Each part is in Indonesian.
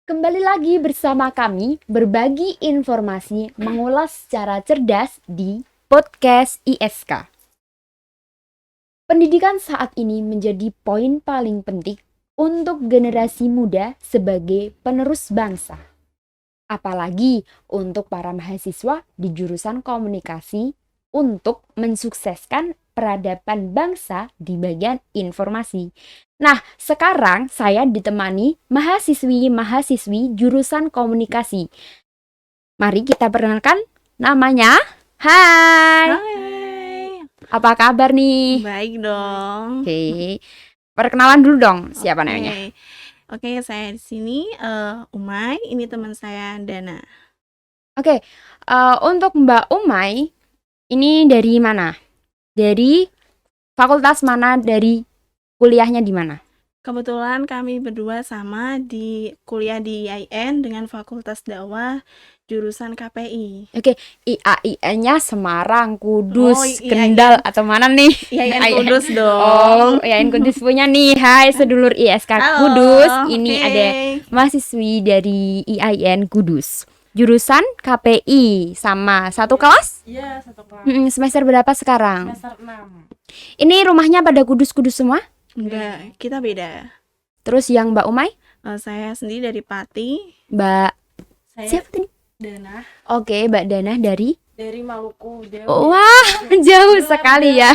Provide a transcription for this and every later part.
Kembali lagi bersama kami berbagi informasi mengulas secara cerdas di podcast ISK. Pendidikan saat ini menjadi poin paling penting untuk generasi muda sebagai penerus bangsa. Apalagi untuk para mahasiswa di jurusan komunikasi untuk mensukseskan peradaban bangsa di bagian informasi. Nah, sekarang saya ditemani mahasiswi-mahasiswi jurusan komunikasi. Mari kita perkenalkan namanya. Hai, Hai, apa kabar nih? baik dong. Oke, perkenalan dulu dong, siapa namanya? Oke, saya di sini Umay, ini teman saya Dana. Oke, untuk Mbak Umay, ini dari mana? Dari fakultas mana? Dari kuliahnya di mana? Kebetulan kami berdua sama di kuliah di IAIN dengan Fakultas Dakwah jurusan KPI. Oke, IAIN-nya Semarang, Kudus, Oh, IAIN. Kendal atau mana nih? IAIN IAIN. Kudus dong. Oh, IAIN Kudus punya nih. Hai sedulur ISK Halo, Kudus. Ini oke. ada mahasiswi dari IAIN Kudus. Jurusan KPI sama satu kelas? Iya, satu kelas. Semester berapa sekarang? Semester 6. Ini rumahnya pada Kudus-Kudus semua? Enggak, kita beda. Terus yang Mbak Umay? Saya sendiri dari Pati. Mbak Saya siapa tadi? Dana Oke, Mbak Dana dari? dari Maluku. Wah, jauh sekali ya.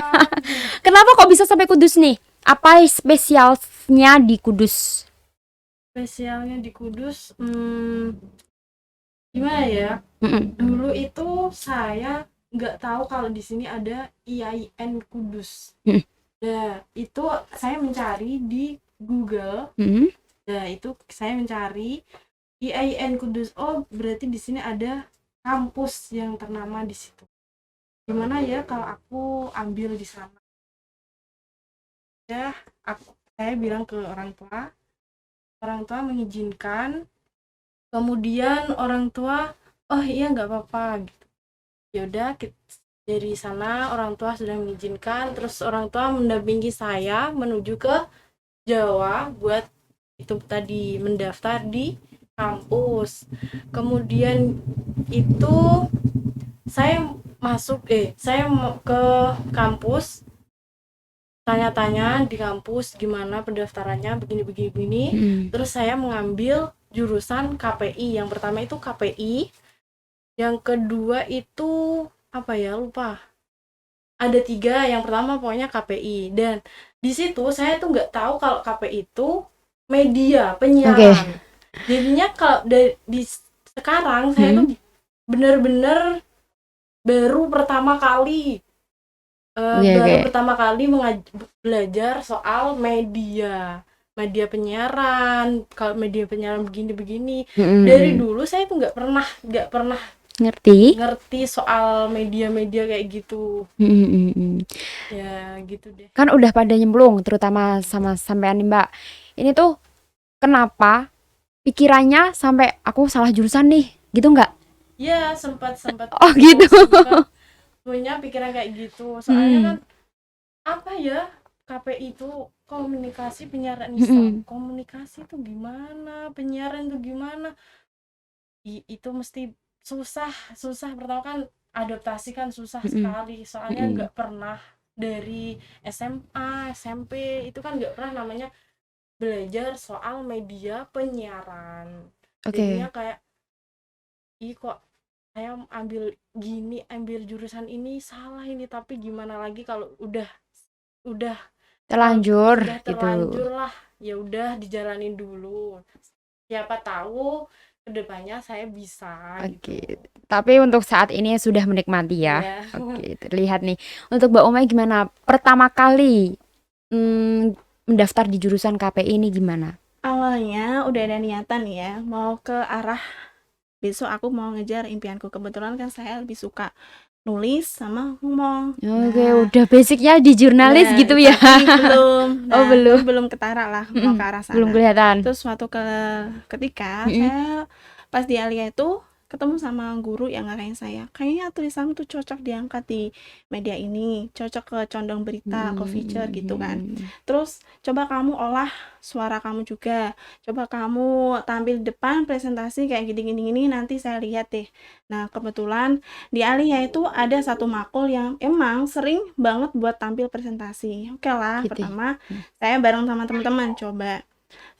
Kenapa kok bisa sampai Kudus nih? Apa spesialnya di Kudus? Spesialnya di Kudus, gimana ya? Mm-mm. Dulu itu saya nggak tahu kalau di sini ada IAIN Kudus. Mm. Nah, itu saya mencari di Google. Mm-mm. Nah, itu saya mencari IAIN Kudus. Oh, berarti di sini ada kampus yang ternama di situ. Gimana ya kalau aku ambil di sana? Ya, saya bilang ke orang tua mengizinkan. Kemudian orang tua, oh iya nggak apa-apa gitu. Ya udah, dari sana orang tua sudah mengizinkan. Terus orang tua mendampingi saya menuju ke Jawa buat itu tadi mendaftar di kampus. Kemudian itu saya saya mau ke kampus, tanya-tanya di kampus gimana pendaftarannya, begini. Terus saya mengambil jurusan KPI. Yang pertama itu KPI, yang kedua itu apa ya, lupa, ada 3. Yang pertama pokoknya KPI. Dan di situ saya tuh nggak tahu kalau KPI itu media penyiaran. Jadinya kalau di sekarang saya tuh bener-bener baru pertama kali belajar soal media penyiaran. Kalau media penyiaran begini. Dari dulu saya tuh nggak pernah ngerti soal media kayak gitu. Ya gitu deh. Kan udah pada nyemplung, terutama sama sampean nih Mbak. Ini tuh kenapa pikirannya sampai aku salah jurusan nih, gitu nggak? Ya sempat Oh gitu. sempat punya pikiran kayak gitu. Soalnya kan apa ya, KPI itu komunikasi penyiaran Islam. Komunikasi itu gimana, penyiaran itu gimana, itu mesti susah. Pertama kan adaptasi kan susah sekali. Soalnya nggak pernah dari SMA SMP itu kan nggak pernah namanya belajar soal media penyiaran. Jadinya kayak kok saya ambil jurusan ini salah ini, tapi gimana lagi kalau udah Terlanjur terlanjur lah, ya udah dijalanin dulu, siapa tahu kedepannya saya bisa. Oke. Tapi untuk saat ini sudah menikmati ya. Ya. Oke, terlihat nih. Untuk Mbak Umay gimana? Pertama kali mendaftar di jurusan KPI ini gimana? Awalnya udah ada niatan ya, mau ke arah besok aku mau ngejar impianku. Kebetulan kan saya lebih suka nulis sama ngomong. Oke, udah basicnya di jurnalis gitu ya. Tapi belum. Oh, belum. Belum ketara lah mau ke arah sana. Belum kelihatan. Terus suatu ketika saya pas di Alia itu ketemu sama guru yang ngarahin saya, kayaknya tulisan tuh cocok diangkat di media ini, cocok ke condong berita, ke feature gitu kan. Terus coba kamu olah suara kamu juga, coba kamu tampil di depan presentasi kayak gini-gini nanti saya lihat deh. Nah kebetulan di Alia itu ada satu makul yang emang sering banget buat tampil presentasi. Oke lah, Gitu. pertama saya bareng sama teman-teman coba.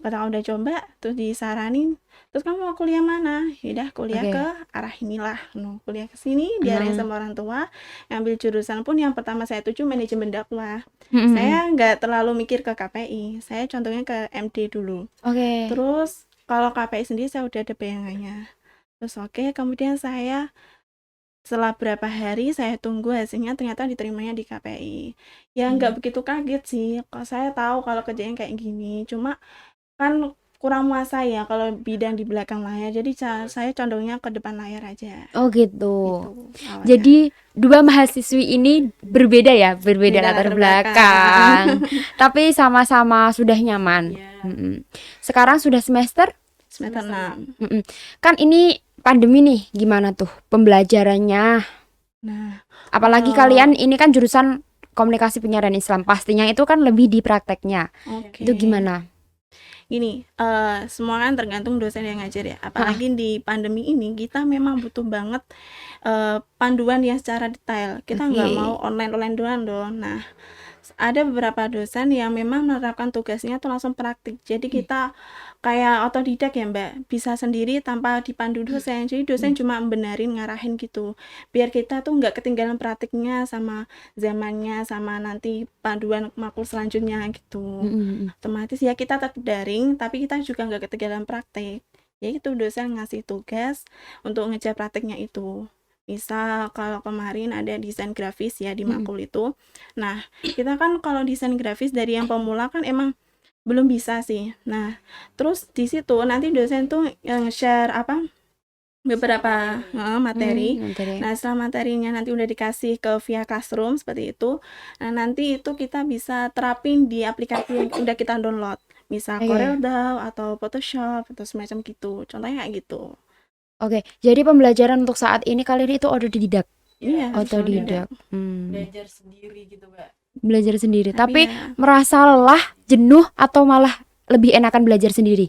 Ketika udah coba, terus disaranin, terus kamu mau kuliah mana? Yaudah kuliah Oke. ke arah inilah, kuliah ke sini, diarahin sama orang tua. Ngambil jurusan pun yang pertama saya tuju manajemen dakwah. Saya nggak terlalu mikir ke KPI, saya contohnya ke MD dulu. Oke. Terus kalau KPI sendiri saya udah ada bayangannya. Terus oke, kemudian saya setelah berapa hari saya tunggu hasilnya, ternyata diterimanya di KPI. Ya nggak begitu kaget sih, kok saya tahu kalau kerjanya kayak gini. Cuma kan kurang menguasai ya kalau bidang di belakang layar, jadi saya condongnya ke depan layar aja. Oh gitu. Gitu awalnya. Jadi dua mahasiswi ini berbeda ya, berbeda Beda latar latar belakang. Tapi sama-sama sudah nyaman. Iya. Sekarang sudah semester? Semester 6. Kan ini pandemi nih, gimana tuh pembelajarannya? Nah, Apalagi kalian ini kan jurusan komunikasi penyiaran Islam, pastinya itu kan lebih di prakteknya. oke. Itu gimana? Gini, semua kan tergantung dosen yang ngajar ya. Apalagi di pandemi ini kita memang butuh banget panduan yang secara detail. Kita nggak Oke. mau online doang dong. Nah, ada beberapa dosen yang memang menerapkan tugasnya tuh langsung praktik. Jadi kita kayak otodidak ya Mbak, bisa sendiri tanpa dipandu dosen. Jadi dosen cuma benerin, ngarahin gitu. Biar kita tuh nggak ketinggalan praktiknya sama zamannya, sama nanti panduan makul selanjutnya gitu. Otomatis ya kita tetap daring, tapi kita juga nggak ketinggalan praktik. Ya itu dosen ngasih tugas untuk ngejar praktiknya itu. Misal kalau kemarin ada desain grafis ya di makul itu. Nah, kita kan kalau desain grafis dari yang pemula kan emang belum bisa sih. Nah, terus di situ nanti dosen tuh yang share apa beberapa materi. Materi. Nah, setelah materinya nanti udah dikasih ke via classroom seperti itu. Nah, nanti itu kita bisa terapin di aplikasi yang udah kita download. Misal Oke. CorelDRAW atau Photoshop atau semacam gitu. Contohnya kayak gitu. Oke, jadi pembelajaran untuk saat ini kalian itu otodidak. Iya, Otodidak. Belajar sendiri gitu, Mbak. Belajar sendiri. Tapi ya, merasa lelah, jenuh, atau malah lebih enakan belajar sendiri?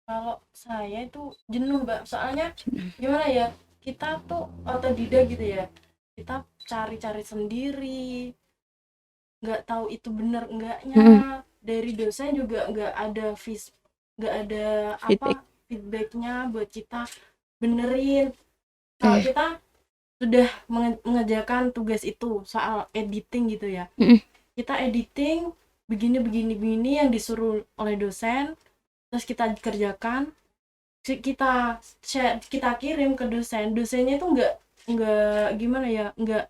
Kalau saya itu jenuh, Mbak. Soalnya gimana ya? Kita tuh otodidak gitu ya. Kita cari-cari sendiri. Nggak tahu itu benar enggaknya. Dari dosen juga nggak ada feedbacknya buat kita benerin. Kalau kita sudah mengerjakan tugas itu soal editing gitu ya, kita editing begini yang disuruh oleh dosen, terus kita kerjakan, kita kirim ke dosennya itu nggak gimana ya, nggak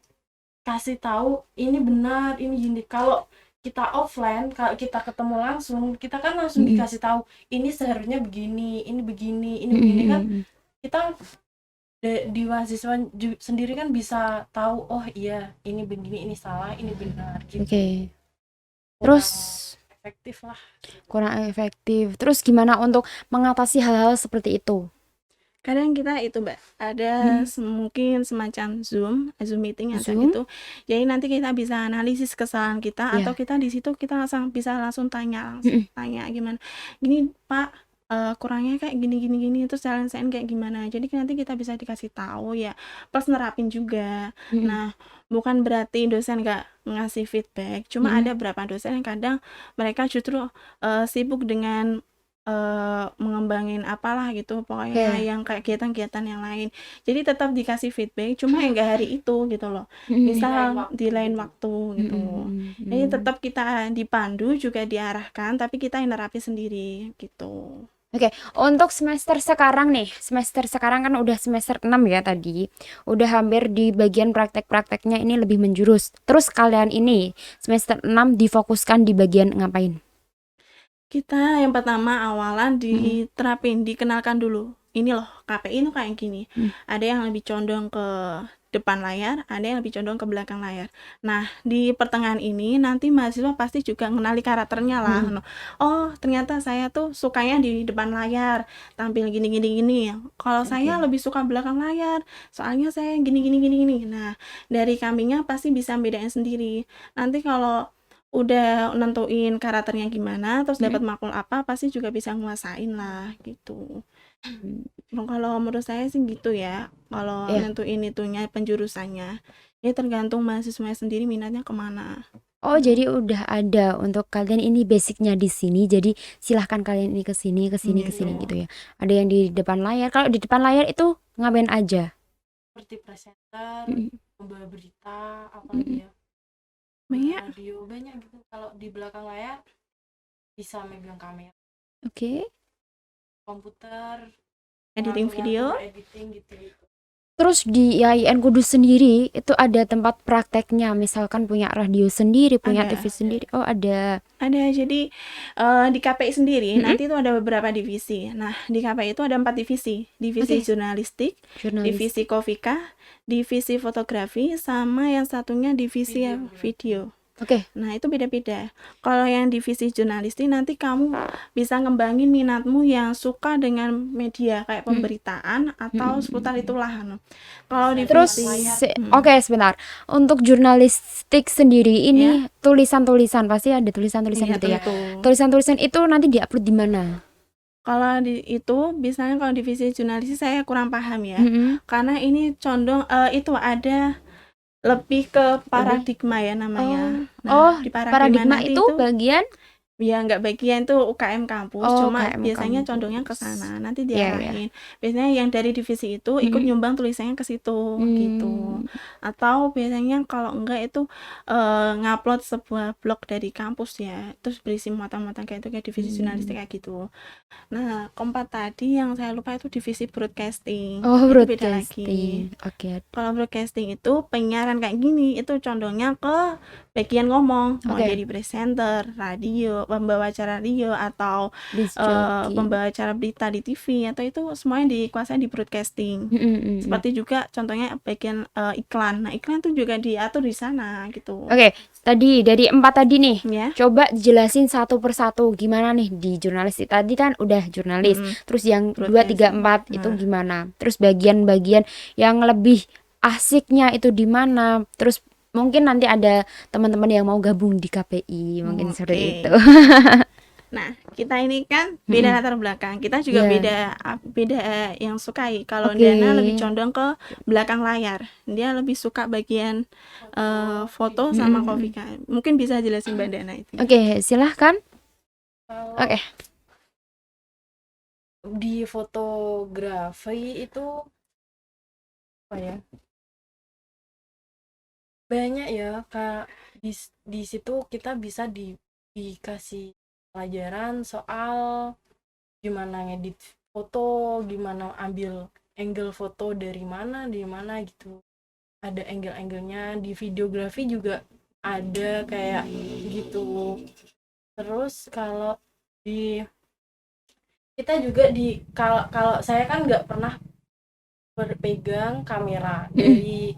kasih tahu ini benar ini gini. Kalau kita offline, kalau kita ketemu langsung, kita kan langsung dikasih tahu ini seharusnya begini, ini begini kan. Kita di mahasiswa sendiri kan bisa tahu, oh iya ini begini, ini salah, ini benar gitu. Oke. Kurang Terus efektif lah. kurang efektif. Terus gimana untuk mengatasi hal-hal seperti itu? kadang kita itu Mbak ada mungkin semacam Zoom meeting atau gitu. Jadi nanti kita bisa analisis kesalahan kita atau kita di situ kita bisa langsung tanya gimana. Gini Pak, kurangnya kayak gini terus challenge kayak gimana. Jadi nanti kita bisa dikasih tahu ya, plus nerapin juga. Nah, bukan berarti dosen nggak ngasih feedback, cuma ada beberapa dosen yang kadang mereka justru sibuk dengan mengembangin apalah gitu, pokoknya yang kayak kegiatan-kegiatan yang lain. Jadi tetap dikasih feedback, cuma enggak hari itu gitu loh. Misal di lain waktu gitu. Jadi tetap kita dipandu juga diarahkan, tapi kita yang nerapi sendiri gitu. Oke, untuk semester sekarang nih, semester sekarang kan udah semester 6 ya tadi. Udah hampir di bagian praktek-prakteknya ini lebih menjurus. Terus kalian ini semester 6 difokuskan di bagian ngapain? Kita yang pertama awalan diterapin, dikenalkan dulu. Ini loh, KPI itu kayak gini. Ada yang lebih condong ke depan layar, ada yang lebih condong ke belakang layar. Nah, di pertengahan ini nanti mahasiswa pasti juga mengenali karakternya lah. Oh, ternyata saya tuh sukanya di depan layar, tampil gini gini gini. Kalau saya lebih suka belakang layar, soalnya saya gini gini gini gini. Nah, dari kambingnya pasti bisa bedain sendiri. Nanti kalau udah nentuin karakternya gimana, terus dapat makul apa, pasti juga bisa nguasain lah gitu. Kalau menurut saya sih gitu ya. Kalau Iya. nentuin itunya penjurusannya, ya tergantung mahasiswanya sendiri minatnya kemana. Oh, jadi udah ada untuk kalian ini basicnya di sini. Jadi silahkan kalian ini ke sini, ke sini, ke sini Gitu. gitu ya. Ada yang di depan layar. Kalau di depan layar itu ngapain aja? Seperti presenter, Mm-mm. membawa berita, apalagi ya, Banyak. radio, banyak gitu. Kalau di belakang layar bisa megang kamera, Oke. komputer, Editing video. editing gitu. Terus di IAIN Kudus sendiri itu ada tempat prakteknya, misalkan punya radio sendiri, punya Ada. TV sendiri. Oh, ada. Ada, jadi di KPI sendiri nanti itu ada beberapa divisi. Nah, di KPI itu ada 4 divisi. Divisi Oke. jurnalistik, Jurnalis. divisi Kofika, divisi fotografi, sama yang satunya divisi video. Oke. Nah, itu beda-beda. Kalau yang divisi jurnalistik nanti kamu bisa ngembangin minatmu yang suka dengan media kayak pemberitaan atau seputar itulah. Kalau Terus divisi oke, sebentar. Untuk jurnalistik sendiri ini tulisan-tulisan pasti ada tulisan-tulisan Iya, gitu ya. tentu. Tulisan-tulisan itu nanti diupload di mana? Kalau itu misalnya kalau divisi jurnalistik saya kurang paham ya. Mm-mm. Karena ini condong itu ada lebih ke paradigma ya namanya. Oh, di paradigma nanti itu bagian ya nggak bagian itu UKM kampus, Oh, cuma UKM biasanya kampus. condongnya ke sana. Nanti Iya, diarahin. Biasanya yang dari divisi itu ikut nyumbang tulisannya ke situ gitu. Atau biasanya kalau enggak itu ngupload sebuah blog dari kampus ya, terus berisi muatan-muatan kayak itu kayak divisi jurnalistik kayak gitu. Nah, keempat tadi yang saya lupa itu divisi broadcasting. Oh, Itu beda lagi. broadcasting. Oke. Kalau broadcasting itu penyiaran kayak gini, itu condongnya ke bagian ngomong, mau Oke. jadi presenter, radio, pembawa acara radio, atau Disc jockey. pembawa acara berita di TV, atau itu semuanya dikuasai di broadcasting. Seperti juga contohnya bagian iklan. Nah, iklan tuh juga diatur di sana gitu. Oke, tadi dari 4 tadi nih. Ya. Coba jelasin satu persatu gimana nih di jurnalistik. Tadi kan udah jurnalis. Terus yang 2, 3, 4 itu gimana? Terus bagian-bagian yang lebih asiknya itu di mana? Terus mungkin nanti ada teman-teman yang mau gabung di KPI, mungkin seperti itu. Nah, kita ini kan beda latar belakang. Kita juga beda yang sukai. Kalau Diana lebih condong ke belakang layar. Dia lebih suka bagian foto sama Kofika. Mungkin bisa jelasin Mbak Diana itu. Oke, silahkan. Kalau Oke. di fotografi itu apa ya? Banyak ya, Kak. Di situ kita bisa dikasih pelajaran soal gimana ngedit foto, gimana ambil angle foto dari mana gitu. Ada angle-anglenya. Di videografi juga ada kayak gitu. Terus kalau di kita juga kalau saya kan nggak pernah berpegang kamera dari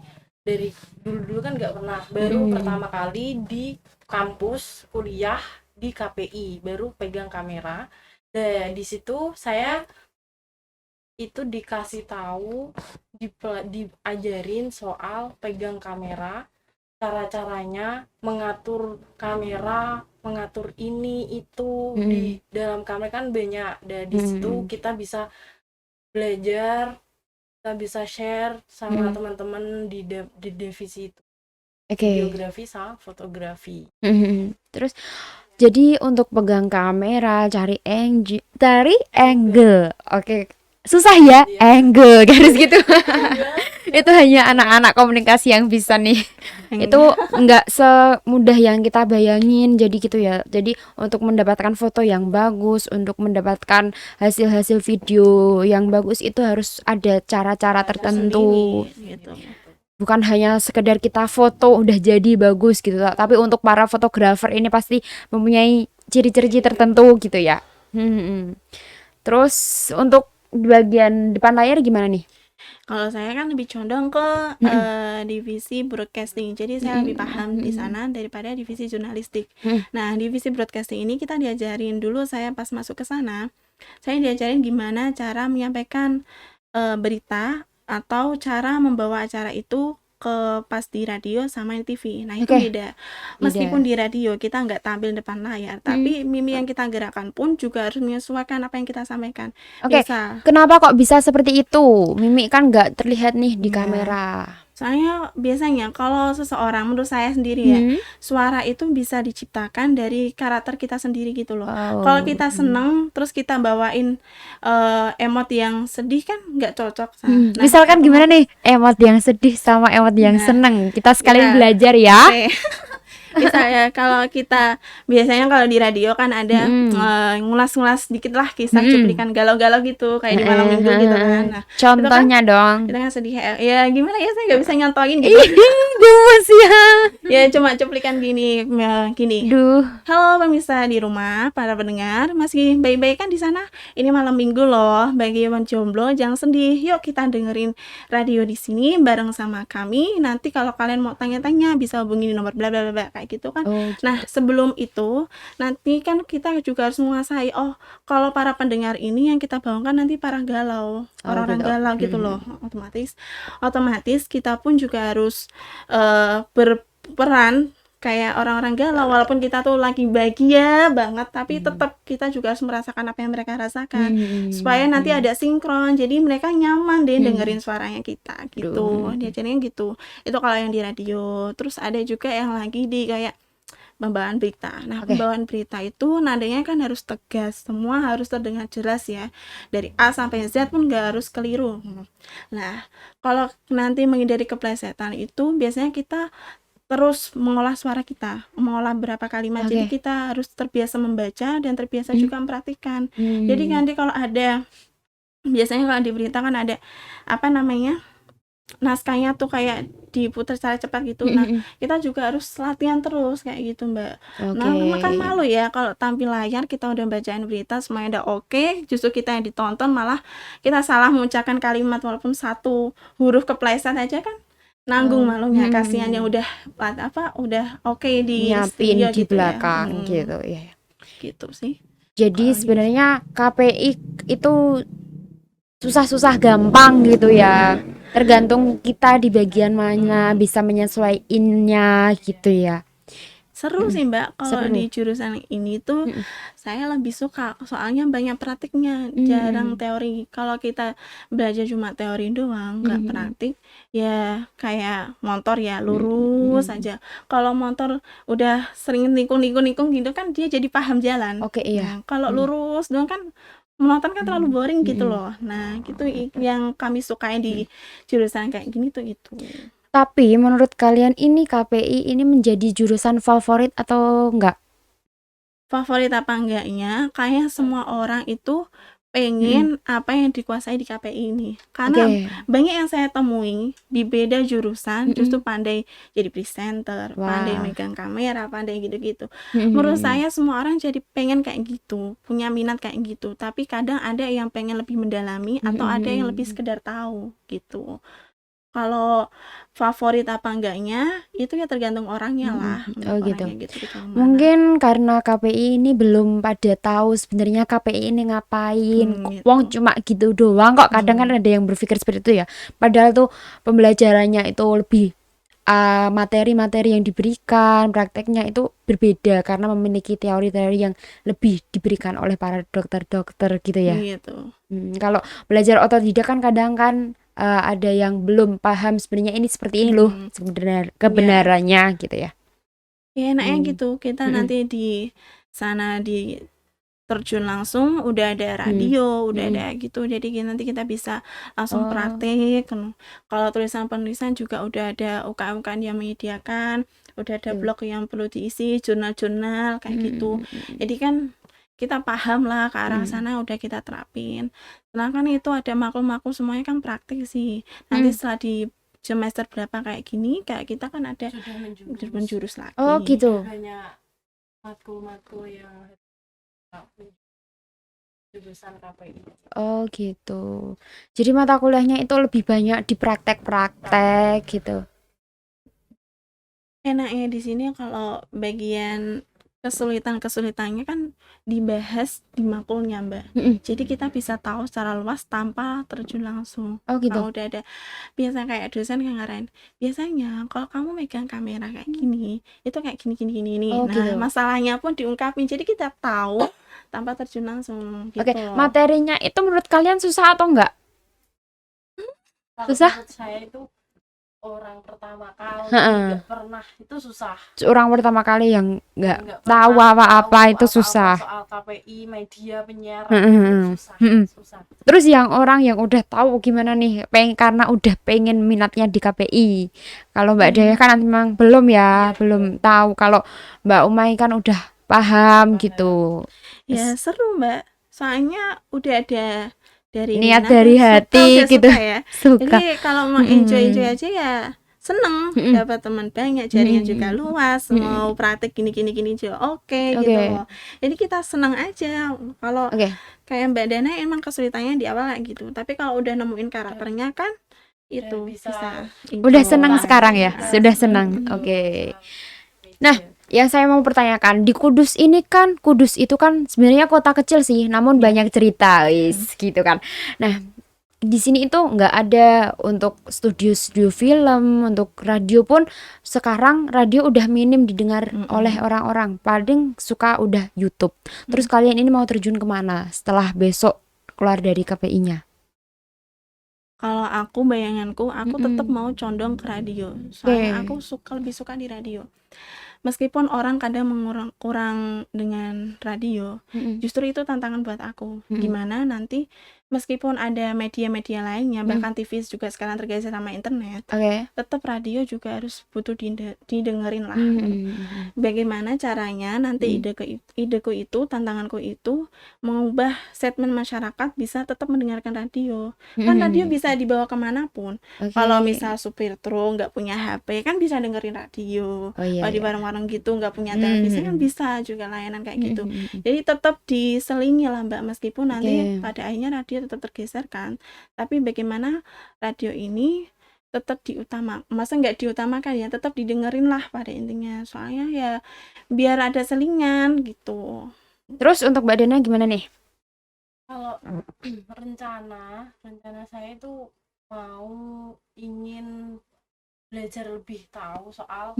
dulu kan nggak pernah, baru pertama kali di kampus kuliah di KPI baru pegang kamera. Dan di situ saya itu dikasih tahu, diajarin soal pegang kamera, cara-caranya mengatur kamera, mengatur ini itu di dalam kamera kan banyak. Dan di situ kita bisa belajar, kita bisa share sama teman-teman di divisi itu. Videografi sama fotografi. Terus jadi untuk pegang kamera, cari angle. Oke. Susah ya, angle garis gitu. Itu hanya anak-anak komunikasi yang bisa nih. Itu nggak semudah yang kita bayangin, jadi gitu ya. Jadi untuk mendapatkan foto yang bagus, untuk mendapatkan hasil-hasil video yang bagus itu harus ada cara-cara tertentu. Gitu. Bukan hanya sekedar kita foto udah jadi bagus gitu, tapi untuk para fotografer ini pasti mempunyai ciri-ciri tertentu gitu ya. Terus untuk di bagian depan layar gimana nih? Kalau saya kan lebih condong ke Mm-mm. divisi broadcasting. Jadi saya lebih paham di Mm-mm. sana daripada divisi jurnalistik. Mm-mm. Nah, divisi broadcasting ini kita diajarin dulu, saya pas masuk ke sana, saya diajarin gimana cara menyampaikan berita atau cara membawa acara itu ke pas di radio sama di TV. Nah, itu Oke, beda. beda. Meskipun di radio kita nggak tampil depan layar, Mm. tapi mimik yang kita gerakkan pun juga harus menyesuaikan apa yang kita sampaikan. Oke, Misal, kenapa kok bisa seperti itu? Mimik kan nggak terlihat nih di ya, kamera. soalnya biasanya kalau seseorang, menurut saya sendiri ya, Hmm? suara itu bisa diciptakan dari karakter kita sendiri gitu loh. Kalau Oh. kita seneng terus kita bawain emot yang sedih kan nggak cocok. Nah, Misalkan gimana otomatis nih emot yang sedih sama emot yang nah seneng? Kita sekalian kita belajar ya. oke. Misalnya kalau kita biasanya kalau di radio kan ada Mm-mm. ngulas-ngulas dikit lah kisah Mm-mm. cuplikan galau-galau gitu kayak di malam Heeh, minggu gitu kan. heeh. Nah, itu kan Contohnya dong. kita kan sedih ya gimana ya, saya nggak bisa nyontoin gitu. Ih, gemes ya. Ya cuma cuplikan gini gini. Duh. Halo pemirsa di rumah, para pendengar, masih baik-baik kan di sana? Ini malam minggu loh, bagi yang jomblo jangan sedih. Yuk kita dengerin radio di sini bareng sama kami. Nanti kalau kalian mau tanya-tanya bisa hubungi di nomor bla bla bla bla, kayak gitu kan. Oh, Nah, sebelum itu nanti kan kita juga harus menguasai, oh, kalau para pendengar ini yang kita bawakan nanti para galau, oh orang-orang gitu. galau gitu loh. Otomatis kita pun juga harus berperan kayak orang-orang galau, walaupun kita tuh lagi bahagia banget tapi tetap kita juga harus merasakan apa yang mereka rasakan supaya nanti ada sinkron, jadi mereka nyaman deh dengerin suaranya kita gitu. Duh. Diajarinnya gitu. Itu kalau yang di radio. Terus ada juga yang lagi di kayak pembawaan berita. Nah, Oke. pembawaan berita itu nadanya kan harus tegas, semua harus terdengar jelas ya. Dari A sampai Z pun nggak harus keliru. Nah, kalau nanti menghindari keplesetan itu biasanya kita terus mengolah suara kita, mengolah berapa kalimat. Jadi Oke. kita harus terbiasa membaca dan terbiasa juga mempraktikkan. Jadi Hmm. nanti kalau ada, biasanya kalau di berita kan ada apa namanya, naskahnya tuh kayak diputar secara cepat gitu. Nah, kita juga harus latihan terus kayak gitu, Mbak. Nah, kan Oke. malu ya kalau tampil layar kita udah bacain berita semuanya udah oke, justru kita yang ditonton malah kita salah mengucapkan kalimat walaupun satu huruf kepleset aja kan nanggung Oh. malunya. Kasihan yang udah udah oke di Nyiapin studio di gitu ya. belakang gitu ya. Gitu sih. Jadi Kalau gitu. sebenarnya KPI itu susah-susah gampang gitu ya. Tergantung kita di bagian mana bisa menyesuaiinnya gitu ya. Seru sih Mbak, kalau Seru. di jurusan ini tuh saya lebih suka soalnya banyak praktiknya, jarang Mm-mm. teori. Kalau kita belajar cuma teori doang, nggak Mm-mm. praktik, ya kayak motor ya lurus aja. Kalau motor udah sering nikung-nikung gitu kan dia jadi paham jalan. Oke, iya. Nah, kalau Mm. lurus doang kan menonton kan terlalu boring gitu Mm-mm. loh. Nah, gitu yang kami sukai di jurusan kayak gini tuh itu. Tapi menurut kalian ini KPI ini menjadi jurusan favorit atau enggak? Favorit apa enggaknya, kayaknya semua orang itu pengen apa yang dikuasai di KPI ini. Karena Oke. banyak yang saya temui di beda jurusan justru Mm-mm. pandai jadi presenter, pandai Wah. megang kamera, pandai gitu-gitu. Menurut Mm-mm. saya semua orang jadi pengen kayak gitu, punya minat kayak gitu. Tapi kadang ada yang pengen lebih mendalami atau ada yang lebih Mm-mm. sekedar tahu gitu. Kalau favorit apa enggaknya itu ya tergantung orangnya lah, Mm-mm. Oh untuk gitu. orangnya gitu mana. Mungkin karena KPI ini belum pada tahu sebenarnya KPI ini ngapain. Kok Gitu. wong cuma gitu doang kok. Kadang kan ada yang berpikir seperti itu ya. Padahal tuh pembelajarannya itu lebih materi-materi yang diberikan, prakteknya itu berbeda karena memiliki teori-teori yang lebih diberikan oleh para dokter-dokter gitu ya. Gitu. Kalau belajar otodidak kan kadang kan ada yang belum paham sebenarnya ini seperti ini loh sebenarnya Ya, kebenarannya gitu ya. ya enaknya Hmm. gitu. Kita Mm-mm. nanti di sana di terjun langsung, udah ada radio, udah ada gitu. Jadi nanti kita bisa langsung Oh. praktek. Kalau tulisan penulisan juga udah ada UKM-UKM yang menyediakan, udah ada blog yang perlu diisi, jurnal-jurnal kayak gitu. Jadi kan kita paham lah ke arah sana, udah kita terapin. Setelah kan itu ada maklum-maklum semuanya kan praktik sih. Nanti setelah di semester berapa kayak gini, kayak kita kan ada Sudah menjurus lagi. Oh gitu. banyak matkul-matkul yang jurusan KPI. Oh gitu. Jadi mata kuliahnya itu lebih banyak di praktek-praktek gitu. Enaknya di sini kalau bagian kesulitannya kan dibahas di makulnya, Mbak. Jadi kita bisa tahu secara luas tanpa terjun langsung. Oh gitu. Kalau udah ada biasanya kayak dosen yang ngarahin, biasanya kalau kamu megang kamera kayak gini, itu kayak gini. Oh Nah, gitu. masalahnya pun diungkapin. Jadi kita tahu tanpa terjun langsung Oke, gitu. materinya itu menurut kalian susah atau enggak? Kalau Susah? menurut saya itu orang pertama kali Heeh. nggak pernah itu susah. Orang pertama kali yang enggak Nggak tahu pernah apa-apa tahu itu apa-apa susah. soal KPI, media, penyiaran Heeh, itu heeh. susah. Heeh. Susah. Terus yang orang yang udah tahu gimana nih, karena udah pengen minatnya di KPI. Kalau Mbak Daya kan memang belum ya, Iya, belum tahu. Kalau Mbak Umay kan udah paham Paham. gitu. Ya seru, Mbak. Soalnya udah ada dari Niat minat dari dan suka, hati udah gitu. suka ya. Suka. Jadi kalau mau enjoy aja ya seneng, Mm-mm. dapat teman banyak, jaringan juga Mm-mm. luas, mau praktek gini juga oke gitu Oke. loh. Jadi kita seneng aja. Kalau Oke. kayak Mbak Dana emang kesulitannya di awal kayak gitu, tapi kalau udah nemuin karakternya kan itu bisa Udah enjoy. senang sekarang ya? Iya, Sudah senang. senang. Oke. Media. Nah, yang saya mau pertanyakan, di Kudus ini kan, Kudus itu kan sebenarnya kota kecil sih, namun banyak cerita, gitu kan. Nah, di sini itu nggak ada untuk studio film, untuk radio pun sekarang radio udah minim didengar oleh orang-orang. Paling suka udah YouTube. Terus kalian ini mau terjun kemana setelah besok keluar dari KPI-nya? Kalau aku bayanganku, aku tetap mau condong ke radio. Soalnya aku lebih suka di radio. Meskipun orang kadang kurang dengan radio, justru itu tantangan buat aku. Gimana nanti meskipun ada media-media lainnya, bahkan TV juga sekarang tergeser sama internet, tetap radio juga harus butuh didengerin lah. Bagaimana caranya nanti ideku itu, tantanganku itu mengubah segmen masyarakat bisa tetap mendengarkan radio. Kan radio bisa dibawa kemanapun. Kalau misal supir truk nggak punya HP kan bisa dengerin radio. Kalau di warung-warung gitu nggak punya televisi kan bisa juga layanan kayak gitu. Jadi tetap diselingi lah, Mbak, meskipun nanti pada akhirnya radio tetap tergeser kan. Tapi bagaimana radio ini tetap masa nggak diutamakan ya, tetap didengerin lah pada intinya. Soalnya ya biar ada selingan gitu. Terus untuk Mbak Dana gimana nih? Kalau rencana saya itu ingin belajar lebih tahu soal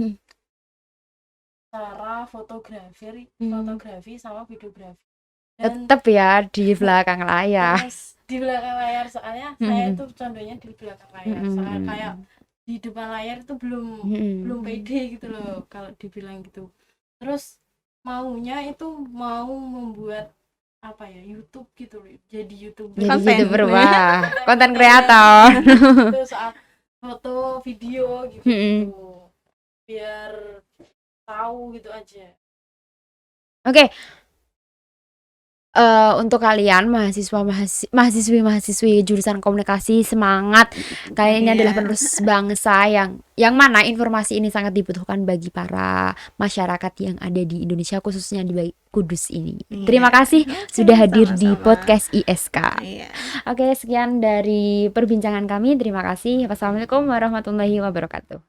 cara fotografi sama videografi. Dan Tetap ya di belakang layar. di belakang layar soalnya saya itu contohnya di belakang layar. Soalnya kayak di depan layar itu belum pede gitu loh kalau dibilang gitu. Terus maunya itu mau membuat apa ya, YouTube gitu loh. Jadi YouTuber. Wah, konten kreator. Itu soal foto, video gitu. Biar tahu gitu aja. Oke. Untuk kalian mahasiswi jurusan komunikasi, semangat. Kalian ini adalah penerus bangsa yang mana informasi ini sangat dibutuhkan bagi para masyarakat yang ada di Indonesia, khususnya di Kudus ini. Terima kasih sudah hadir di podcast ISK. Oke, sekian dari perbincangan kami. Terima kasih. Wassalamualaikum warahmatullahi wabarakatuh.